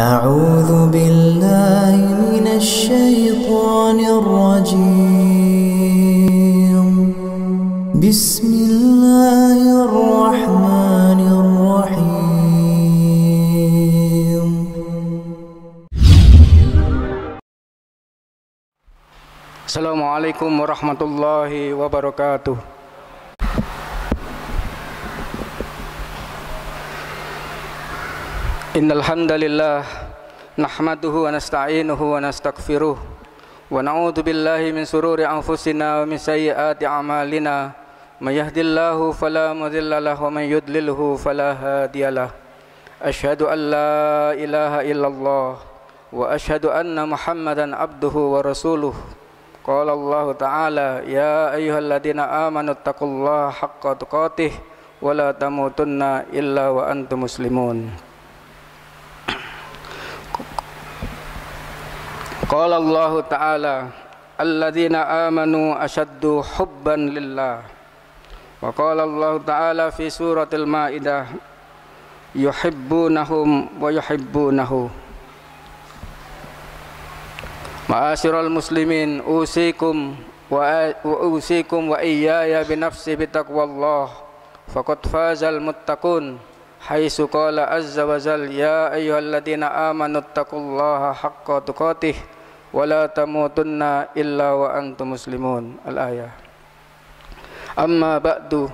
أعوذ بالله من الشيطان الرجيم بسم الله الرحمن الرحيم Assalamualaikum warahmatullahi wabarakatuh. Innal hamdalillah nahmaduhu wa nasta'inuhu wa nastaghfiruh wa na'udzu billahi min sururi anfusina wa min sayyiati a'malina may yahdihillahu fala mudilla lahu wa may yudlilhu fala hadiyalah. Asyhadu an la ilaha illallah wa asyhadu anna Muhammadan abduhu wa rasuluh. Qala Allah Ta'ala ya ayyuhalladzina amanu taqullaha haqqa tuqatih wa la tamutunna illa wa antum muslimun. Qala Allah Ta'ala alladzina amanu ashaddu hubban lillah. Wa qala Allah Ta'ala fi suratil Maidah yuhibbunahum wa yuhibbunahu. Ma'asyiral muslimin usikum wa iyaya binafsi bitaqwallah faqad fazal muttaqun haitsu qala azza wa jalla ya ayyuhalladzina amanu taqullaha haqqa tuqatih wala tamutunna illa wa antum muslimun. Al-ayah. Amma ba'du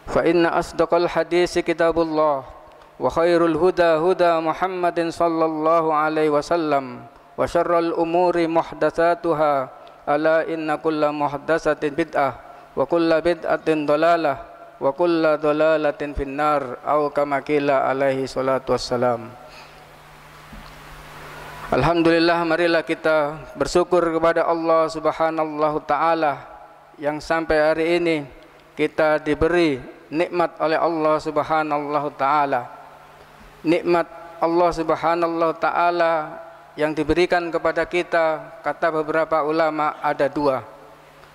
fa inna asdaqal hadisi kitabullah wa khairul huda huda Muhammadin sallallahu alaihi wasallam wa syarrul umuri muhdatsatuha ala inna kulla muhdatsatin bid'ah wa kulla bid'atin dhalalah wa kulla dhalalatin finnar au kama qila alaihi salatu wassalam. Alhamdulillah, marilah kita bersyukur kepada Allah Subhanahu Ta'ala yang sampai hari ini kita diberi nikmat oleh Allah Subhanahu Ta'ala. Nikmat Allah Subhanahu Ta'ala yang diberikan kepada kita, kata beberapa ulama, ada dua,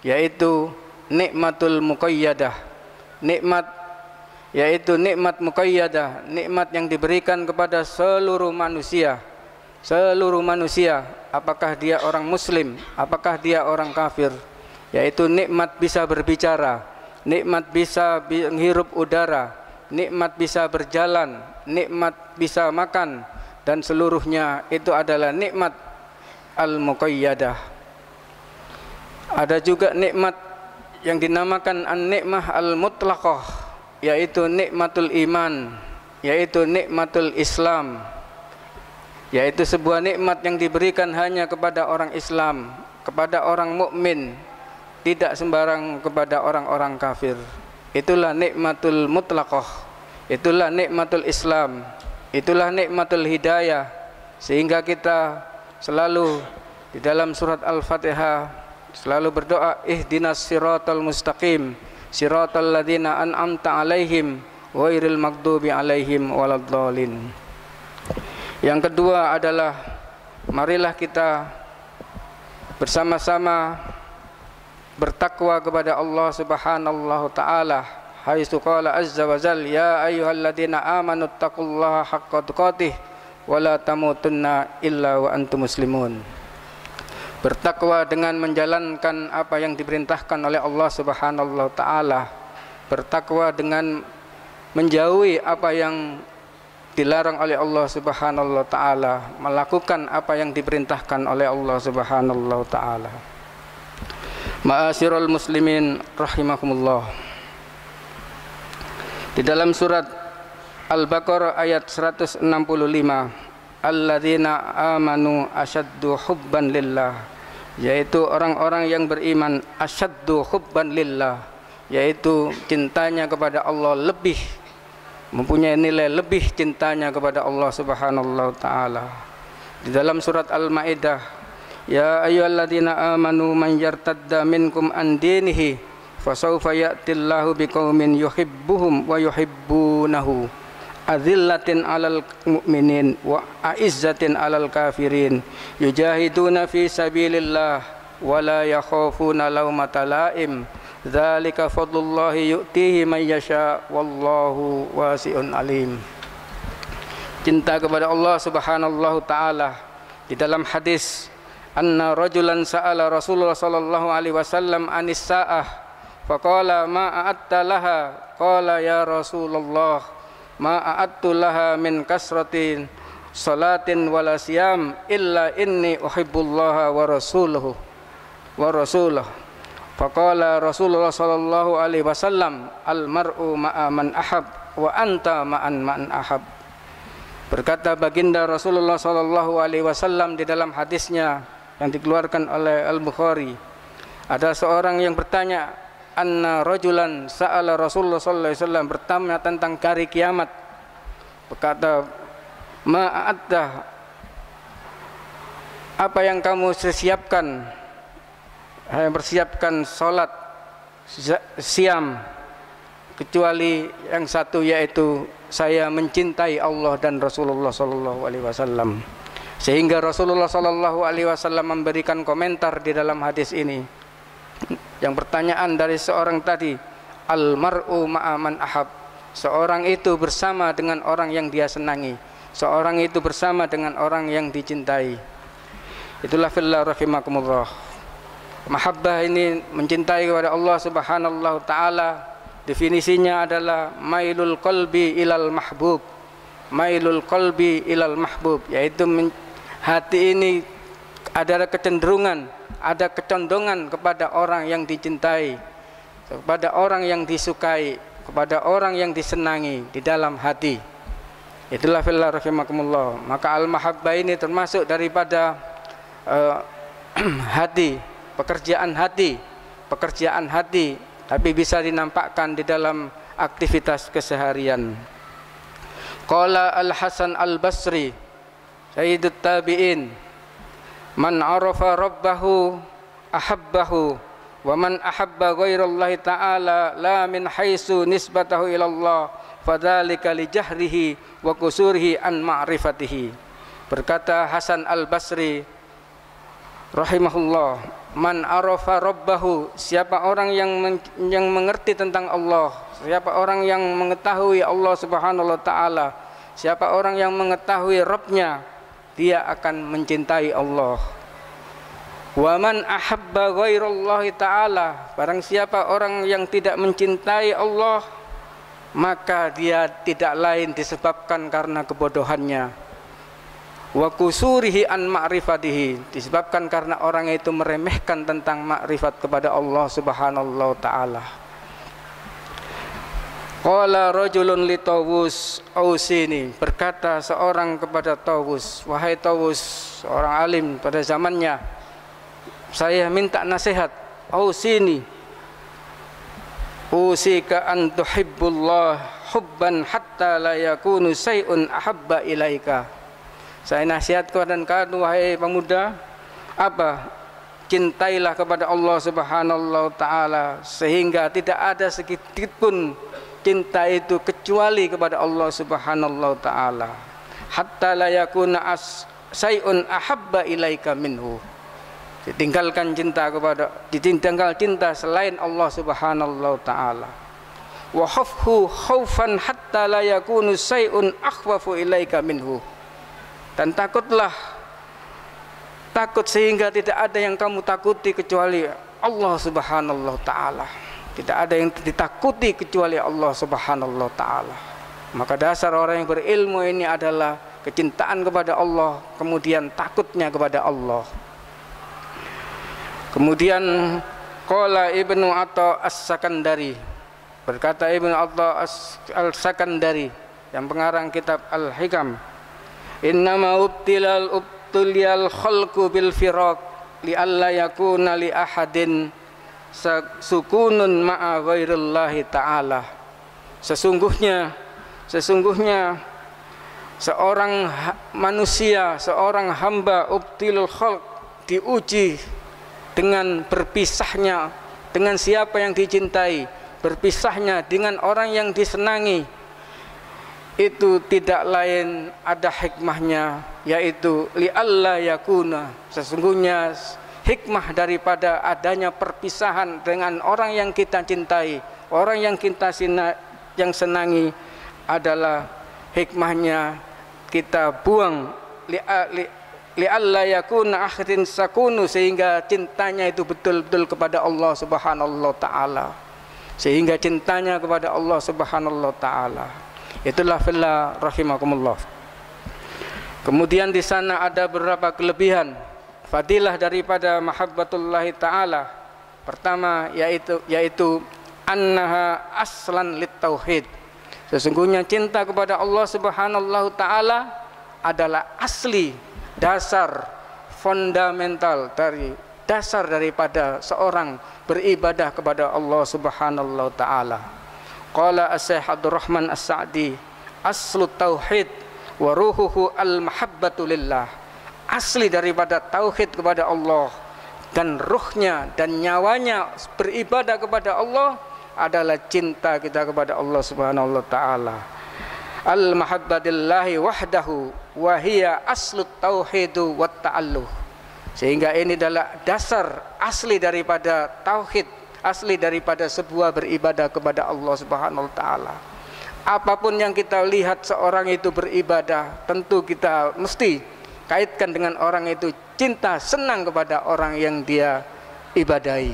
yaitu nikmatul muqayyadah. Nikmat yaitu nikmat muqayyadah, nikmat yang diberikan kepada seluruh manusia. Seluruh manusia, apakah dia orang muslim, apakah dia orang kafir, yaitu nikmat bisa berbicara, nikmat bisa menghirup udara, nikmat bisa berjalan, nikmat bisa makan, dan seluruhnya itu adalah nikmat al-muqayyadah. Ada juga nikmat yang dinamakan an-nikmah al-mutlaqah, yaitu nikmatul iman, yaitu nikmatul Islam, yaitu sebuah nikmat yang diberikan hanya kepada orang Islam, kepada orang mukmin, tidak sembarang kepada orang-orang kafir. Itulah nikmatul mutlaqah, itulah nikmatul Islam, itulah nikmatul hidayah. Sehingga kita selalu di dalam surat Al-Fatihah selalu berdoa ihdinas siratal mustaqim siratal ladzina an'amta alaihim ghairil maghdubi alaihim waladdallin. Yang kedua adalah marilah kita bersama-sama bertakwa kepada Allah Subhanahu Ta'ala. Haitsu qala azza wa jalla ya ayyuhalladzina amanu taqullaha haqqa tuqatih wa la tamutunna illa wa antum muslimun. Bertakwa dengan menjalankan apa yang diperintahkan oleh Allah Subhanahu Ta'ala. Bertakwa dengan menjauhi apa yang dilarang oleh Allah Subhanahu Ta'ala, melakukan apa yang diperintahkan oleh Allah Subhanahu Ta'ala. Ma'asyiral muslimin rahimakumullah. Di dalam surat Al-Baqarah ayat 165, alladzina amanu asyaddu hubban lillah, yaitu orang-orang yang beriman asyaddu hubban lillah, yaitu cintanya kepada Allah lebih, mempunyai nilai lebih cintanya kepada Allah Subhanahu Ta'ala. Di dalam surat Al-Maidah, ya ayyuhalladzina amanu man yartadda minkum an dinihi fasawfa ya'tillahu biqaumin yuhibbuhum wa yuhibbunahu adzillatin 'alal mu'minin wa a'izzatin 'alal kafirin yujahiduna fi sabilillah wa la yakhafuna lawmata la'im. Dzalika fadlullahi yu'tihi man yasha wallahu wasi'un alim. cinta kepada Allah Subhanahu taala. Di dalam hadis, anna rajulan sa'ala Rasulullah sallallahu alaihi wasallam anis sa'ah faqala ma a'atta laha, qala ya Rasulullah ma a'attu laha min kasratin salatin wala siyam illa inni uhibbullaha wa rasuluhu faqala Rasulullah sallallahu alaihi wasallam al mar'u ma'a man ahab wa anta ma'an man ahab. Berkata baginda Rasulullah sallallahu alaihi wasallam di dalam hadisnya yang dikeluarkan oleh Al-Bukhari, ada seorang yang bertanya, anna rajulan sa'ala Rasulullah sallallahu alaihi wasallam, bertanya tentang hari kiamat. Berkata, ma'adda, apa yang kamu siapkan? Bersiapkan salat, siam, kecuali yang satu, yaitu saya mencintai Allah dan Rasulullah sallallahu alaihi wasallam. Sehingga Rasulullah sallallahu alaihi wasallam memberikan komentar di dalam hadis ini. Yang pertanyaan dari seorang tadi, al mar'u ma'a man ahab, seorang itu bersama dengan orang yang dia senangi, seorang itu bersama dengan orang yang dicintai. Itulah fillah rahimakumullah. Mahabbah ini mencintai kepada Allah Subhanahu taala, definisinya adalah mailul qalbi ilal mahbub. Mailul qalbi ilal mahbub, yaitu hati ini ada kecenderungan, ada kecondongan kepada orang yang dicintai, kepada orang yang disukai, kepada orang yang disenangi di dalam hati. Itulah fillah rahimakumullah. Maka al-mahabbah ini termasuk daripada hati, pekerjaan hati, tapi bisa dinampakkan di dalam aktivitas keseharian. Qala Al-Hasan Al-Basri, Sayyidut Tabi'in, man arafa rabbahu ahabbahu wa man ahabba ghairallahi ta'ala la min haitsu nisbatahu ilallah fadzalika li jahrihi wa qusurihi an ma'rifatihi. Berkata Hasan Al-Basri rahimahullah, man arafa rabbahu, siapa orang yang mengerti tentang Allah, siapa orang yang mengetahui Allah Subhanahu wa taala, siapa orang yang mengetahui Rabbnya, dia akan mencintai Allah. Wa man ahabba ghairallahi ta'ala, barang siapa orang yang tidak mencintai Allah, maka dia tidak lain disebabkan karena kebodohannya. Wa kusurihi an ma'rifatihi, disebabkan karena orang itu meremehkan tentang makrifat kepada Allah Subhanahu taala. Qala rajulun li Tawus ausini, berkata seorang kepada Tawus, wahai Tawus, seorang alim pada zamannya, saya minta nasihat. Ausini, usika an tuhibbullah hubban hatta la yakunu syai'un ahabba ilaika. Saya nasihat kepada kalian, wahai pemuda, apa? Cintailah kepada Allah Subhanahu taala sehingga tidak ada sedikit pun cinta itu kecuali kepada Allah Subhanahu taala. Hatta la yakuna syai'un ahabba ilaika minhu. Ditinggalkan cinta selain Allah Subhanahu taala. Wa khafhu khaufan hatta la yakunu syai'un akhwafu ilaika minhu. Dan takutlah, takut sehingga tidak ada yang kamu takuti kecuali Allah Subhanahu taala. Tidak ada yang ditakuti kecuali Allah Subhanahu taala. Maka dasar orang yang berilmu ini adalah kecintaan kepada Allah, kemudian takutnya kepada Allah. Kemudian qala Ibnu Atha As-Sakandari, berkata Ibnu Atha As-Sakandari yang pengarang kitab Al-Hikam, innama ubtilal khalqu bil firaq li alla yakuna li ahadin sukunun ma'a ghairillahi ta'ala. Sesungguhnya seorang manusia, seorang hamba ubtilul khalq, diuji dengan berpisahnya dengan siapa yang dicintai, berpisahnya dengan orang yang disenangi. Itu tidak lain ada hikmahnya, yaitu li'alla yakuna, sesungguhnya hikmah daripada adanya perpisahan dengan orang yang kita cintai, orang yang kita senangi adalah hikmahnya kita buang li'alla yakuna akhrin sakunu, sehingga cintanya itu betul-betul kepada Allah Subhanahu wa taala, sehingga cintanya kepada Allah Subhanahu wa taala. Itulah fillah rahimakumullah. Kemudian di sana ada beberapa kelebihan fadilah daripada mahabbatullahi taala. Pertama yaitu annaha aslan lit tauhid. Sesungguhnya cinta kepada Allah Subhanahu wa taala adalah asli, dasar, fundamental dari dasar daripada seorang beribadah kepada Allah Subhanahu wa taala. Qala Asy-Syaikh Abdurrahman As-Sa'di, aslu tauhid wa ruhuhu al-mahabbatu lillah. Asli daripada tauhid kepada Allah dan ruhnya dan nyawanya beribadah kepada Allah adalah cinta kita kepada Allah Subhanahu wa taala. Al-mahabbatillahi wahdahu wa hiya aslut tauhidu wat ta'alluh. Sehingga ini adalah dasar asli daripada tauhid, asli daripada sebuah beribadah kepada Allah Subhanahu wa taala. Apapun yang kita lihat seorang itu beribadah, tentu kita mesti kaitkan dengan orang itu cinta, senang kepada orang yang dia ibadahi.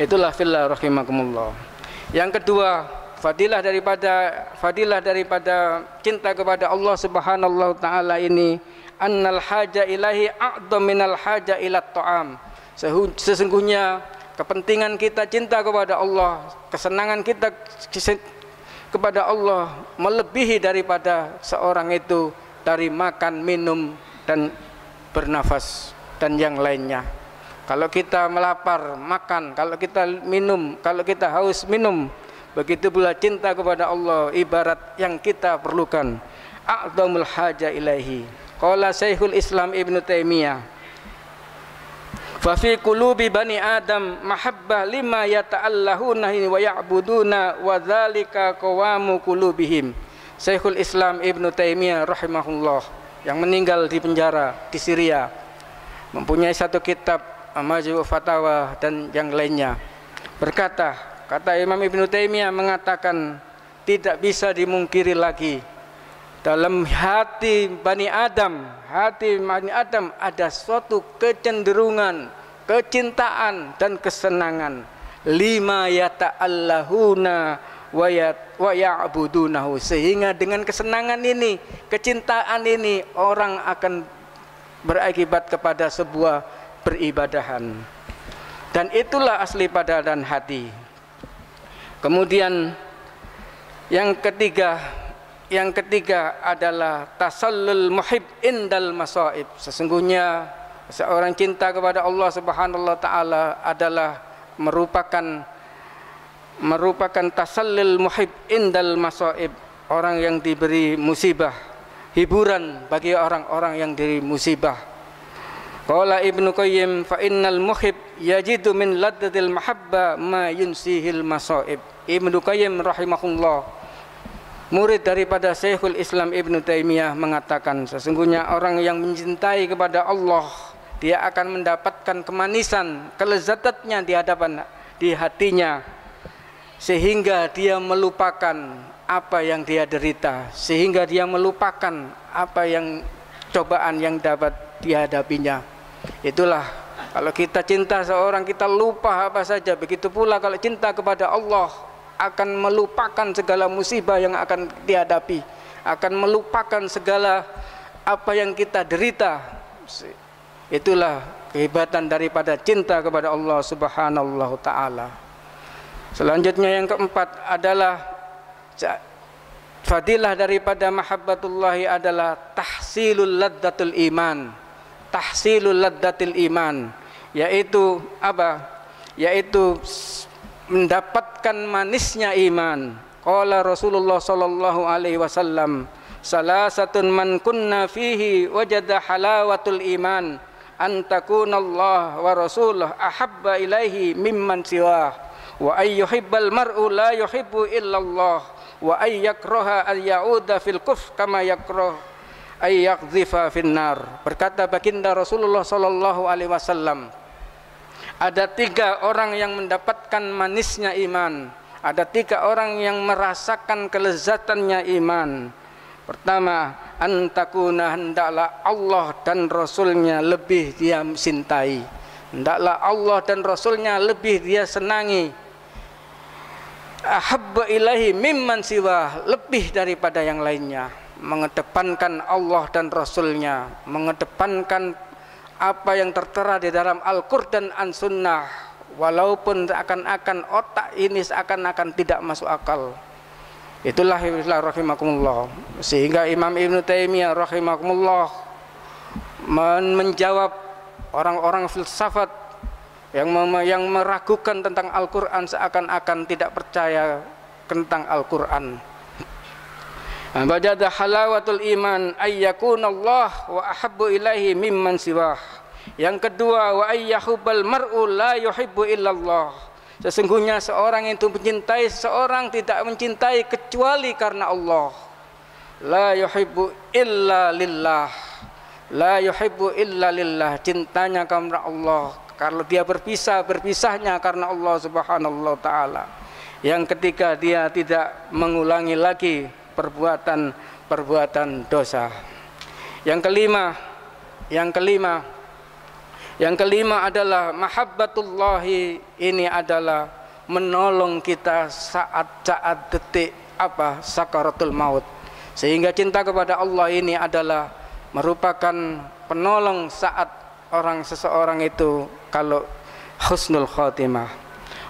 Itulah fillah rahimakumullah. Yang kedua, fadilah daripada cinta kepada Allah Subhanahu wa taala ini, annal haja ilahi a'dham minal haja ila ta'am. Sesungguhnya kepentingan kita cinta kepada Allah, kesenangan kita kepada Allah melebihi daripada seorang itu dari makan, minum dan bernafas dan yang lainnya. Kalau kita melapar, makan. Kalau kita minum, kalau kita haus, minum. Begitu pula cinta kepada Allah, ibarat yang kita perlukan. A'dhamul haja ilaihi. Qala Syekhul Islam Ibnu Taimiyah, fa fi qulubi bani Adam mahabbah lima yata'allahuna wa ya'buduna wa dzalika qawamu qulubihim. Syekhul Islam Ibnu Taimiyah rahimahullah, yang meninggal di penjara di Syria, mempunyai satu kitab Majmu' Fatawa dan yang lainnya, kata Imam Ibnu Taimiyah mengatakan, tidak bisa dimungkiri lagi dalam hati Bani Adam ada suatu kecenderungan, kecintaan dan kesenangan. Lima yata'allahuna wa ya'budunahu, sehingga dengan kesenangan ini, kecintaan ini, orang akan berakibat kepada sebuah peribadahan. Dan itulah asli pada dan hati. Kemudian yang ketiga adalah tasallul muhib indal masaib. Sesungguhnya seorang cinta kepada Allah Subhanahu wa taala adalah merupakan tasallul muhib indal masaib, orang yang diberi musibah, hiburan bagi orang-orang yang diberi musibah. Qala Ibnu Qayyim, fa innal muhib yajidu min laddatil mahabba ma yunsihil masaib. Ibnu Qayyim rahimahullah, murid daripada Syekhul Islam Ibnu Taimiyah, mengatakan, sesungguhnya orang yang mencintai kepada Allah, dia akan mendapatkan kemanisan, kelezatannya di hatinya, sehingga dia melupakan apa yang dia derita, sehingga dia melupakan apa yang cobaan yang dapat dihadapinya. Itulah, kalau kita cinta seorang, kita lupa apa saja. Begitu pula kalau cinta kepada Allah, akan melupakan segala musibah yang akan dihadapi, akan melupakan segala apa yang kita derita. Itulah kehebatan daripada cinta kepada Allah Subhanahu wa taala. Selanjutnya yang keempat adalah fadilah daripada mahabbatullahi adalah tahsilul laddatul iman. Tahsilul laddatil iman, yaitu apa? Yaitu mendapatkan manisnya iman. Qala Rasulullah sallallahu alaihi wasallam, salasatun man kunna fihi wajada halawatul iman, an takunallah wa rasuluhu ahabba ilaihi mimman siwah, wa ay yuhibbal mar'u la yuhibbu illallah, wa ay yakraha al ya'uda fil kufr kama yakrah ay yaqdhifa finnar. Berkata baginda Rasulullah sallallahu alaihi wasallam, ada 3 orang yang mendapatkan manisnya iman, ada 3 orang yang merasakan kelezatannya iman. Pertama, antakuna, hendaklah Allah dan Rasulnya lebih dia cintai, hendaklah Allah dan Rasulnya lebih dia senangi, ahabba ilahi mimman siwa, lebih daripada yang lainnya, mengedepankan Allah dan Rasulnya, mengedepankan apa yang tertera di dalam Al-Quran dan Sunnah, walaupun seakan-akan otak ini seakan-akan tidak masuk akal. Itulah rahimakumullah. Sehingga Imam Ibn Taimiyah rahimakumullah menjawab orang-orang filsafat yang meragukan tentang Al-Quran, seakan-akan tidak percaya tentang Al-Quran. Bajada halawatul iman ayyakunallah wa ahabbu ilaihi mimman siwah. Yang kedua, wa ayyahubal mar'u la yuhibbu illallah. Sesungguhnya seorang itu mencintai seseorang tidak mencintai kecuali karena Allah. La yuhibbu illa lillah. La yuhibbu illa lillah. Cintanya karena Allah. Kalau dia berpisah, berpisahnya karena Allah Subhanahu wa taala. Yang ketiga, dia tidak mengulangi lagi perbuatan dosa. Yang kelima adalah mahabbatullahi. Ini adalah menolong kita saat detik sakaratul maut. Sehingga cinta kepada Allah ini adalah merupakan penolong saat seseorang itu kalau husnul khatimah.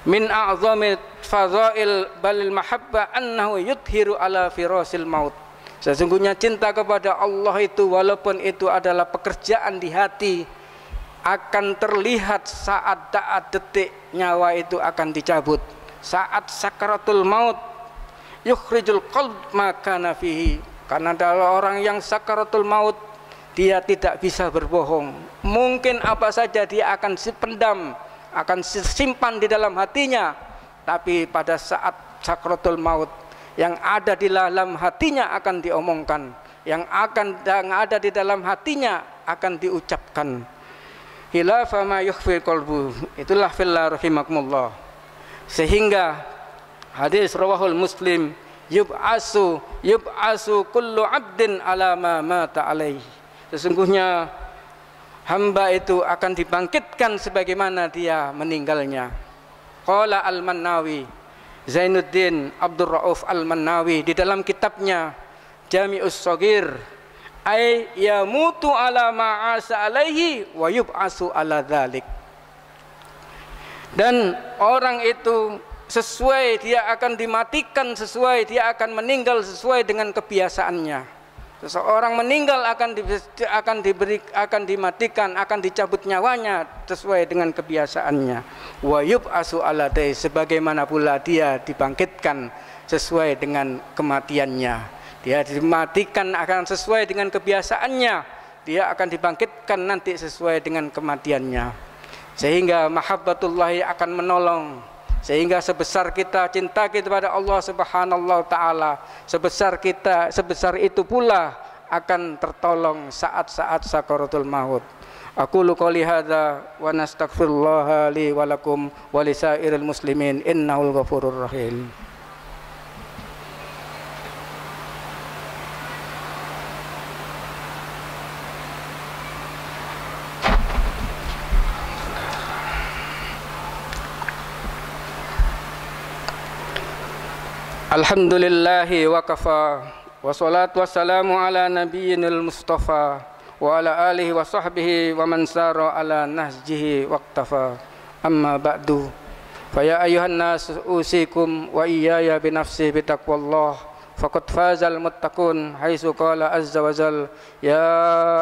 Min a'zami fadhail balil mahabbah annahu yudhiru ala firasil maut. Sesungguhnya cinta kepada Allah itu, walaupun itu adalah pekerjaan di hati, akan terlihat saat detik nyawa itu akan dicabut, saat sakaratul maut. Yukhrijul qalb ma kana fihi. Karena adalah orang yang sakaratul maut, dia tidak bisa berbohong. Mungkin apa saja dia akan pendam, akan simpan di dalam hatinya, tapi pada saat sakratul maut yang ada di dalam hatinya akan diomongkan, yang ada di dalam hatinya akan diucapkan. Hilafa ma yukhfi qalbu. Itulah fillah rahimakumullah. Sehingga hadis rawahul Muslim, yub'asu kullu 'abdin ala ma mata alaihi. Sesungguhnya hamba itu akan dibangkitkan sebagaimana dia meninggalnya. Qala Al-Mannawi, Zainuddin Abdul Rauf Al-Mannawi di dalam kitabnya Jami'us Shaghir, ay yamutu ala ma'asa alaihi wa yub'asu ala dzalik. Dan orang itu dia akan dimatikan dia akan meninggal sesuai dengan kebiasaannya. Seseorang meninggal akan dimatikan, akan dicabut nyawanya sesuai dengan kebiasaannya. Wa yub'asu ala dai, sebagaimana pula dia dibangkitkan sesuai dengan kematiannya. Dia dimatikan akan sesuai dengan kebiasaannya. Dia akan dibangkitkan nanti sesuai dengan kematiannya. Sehingga mahabbatullahi akan menolong. Sehingga sebesar kita cinta kita pada Allah Subhanahu wa taala, sebesar itu pula akan tertolong saat-saat sakaratul maut. Aqulu qouli hadza wa nastaghfirullah li wa lakum wa lisairil muslimin innahul ghafurur rahim. Alhamdulillahi wa kafa, wa salatu wassalamu ala nabiyyinil mustafa wa ala alihi wa sahbihi wa man sara ala nahjihi waqtafa. Amma ba'du, fa ya ayyuhan nas usikum wa iyaya bi nafsi bi taqwallah faqad fazal muttaqun haitsu qala azza wa jal ya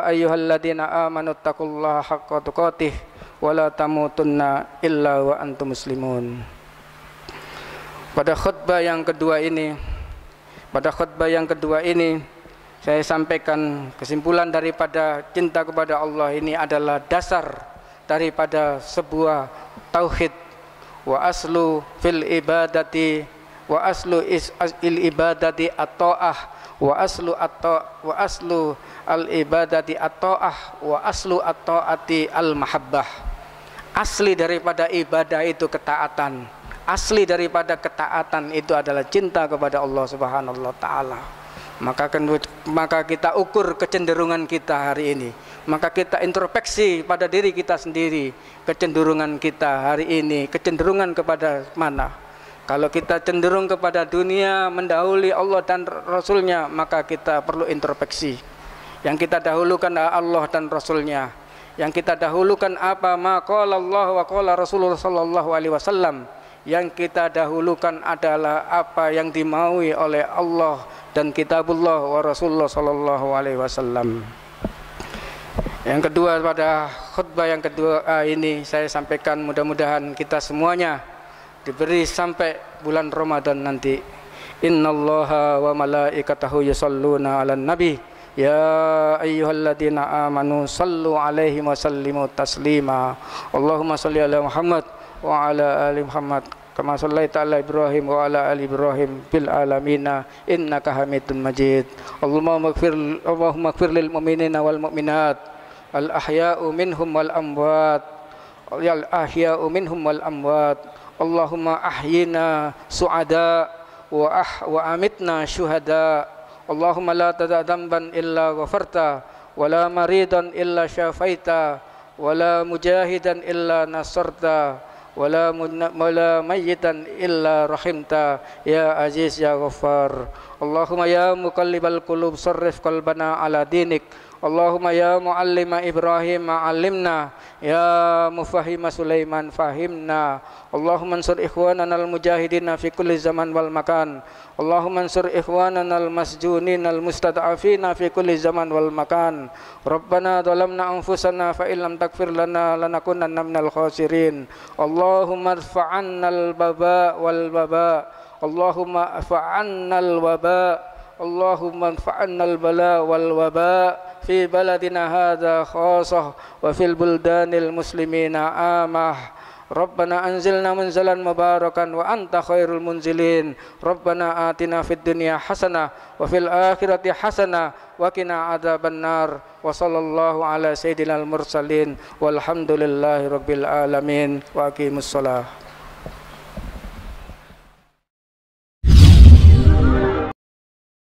ayyuhalladzina amanu taqullaha haqqa tuqatih wa la tamutunna illa wa antum muslimun. Pada khutbah yang kedua ini saya sampaikan kesimpulan daripada cinta kepada Allah ini adalah dasar daripada sebuah tauhid. Wa aslu fil ibadati wa aslu il ibadati at-ta'ah wa aslu al ibadati at-ta'ah wa aslu at-ta'ati al mahabbah. Asli daripada ibadah itu ketaatan. Asli daripada ketaatan itu adalah cinta kepada Allah Subhanahu wa taala. Maka kita ukur kecenderungan kita hari ini. Maka kita introspeksi pada diri kita sendiri, kecenderungan kita hari ini, kecenderungan kepada mana. Kalau kita cenderung kepada dunia mendahului Allah dan Rasulnya, maka kita perlu introspeksi. Yang kita dahulukan adalah Allah dan Rasulnya. Yang kita dahulukan apa? Ma qala Allah wa qala Rasulullah sallallahu alaihi wasallam. Yang kita dahulukan adalah apa yang dimaui oleh Allah dan kitabullah wa Rasulullah sallallahu alaihi wasallam. Yang kedua, pada khutbah yang kedua ini saya sampaikan, mudah-mudahan kita semuanya diberi sampai bulan Ramadan nanti. Innallaha wa malaikatahu yusholluna 'alan nabi ya ayyuhalladzina amanu sallu 'alaihi wa sallimu taslima. Allahumma shalli ala Muhammad wa ala ali Muhammad kama shallaita ala Ibrahim wa ala ali Ibrahim fil alamina innaka Hamidum Majid. Allahumma ighfir lil mu'minina wal mu'minat al ahya'u minhum wal amwat Allahumma ahyina su'ada wa amitna syuhada. Allahumma la tada dzamban illa ghafarta wa la maridan illa syafaita wa la mujahidan illa nasarta wa la mayyitan illa rahimta ya aziz ya ghaffar. Allahumma ya muqallibal qulub sarrif qalbana ala dinik. Allahumma ya muallima Ibrahim ma'allimna, ya mufahima Sulaiman fahimna. Allahumma ansur ikhwanana al-mujahidina fi kulli zaman wal makan. Allahumma ansur ikhwanana al-masjunin al-mustad'afina fi kulli zaman wal makan. Rabbana dhalamna anfusana fa illam taghfir lana lanakunanna minal khasirin. Allahumma irfa'anna al-baba wal baba. Allahumma irfa'anna al-waba. Allahumma irfa'anna al-bala wal waba fi baladina hadha khasah wa fil buldanil muslimina amah. Rabbana anzilna munzalan mubarakan wa anta khairul munzilin. Rabbana atina fid dunya hasanah wa fil akhirati hasanah wa qina adzabannar. Wa sallallahu ala sayyidinal mursalin walhamdulillahi rabbil alamin wa aqimus shalah.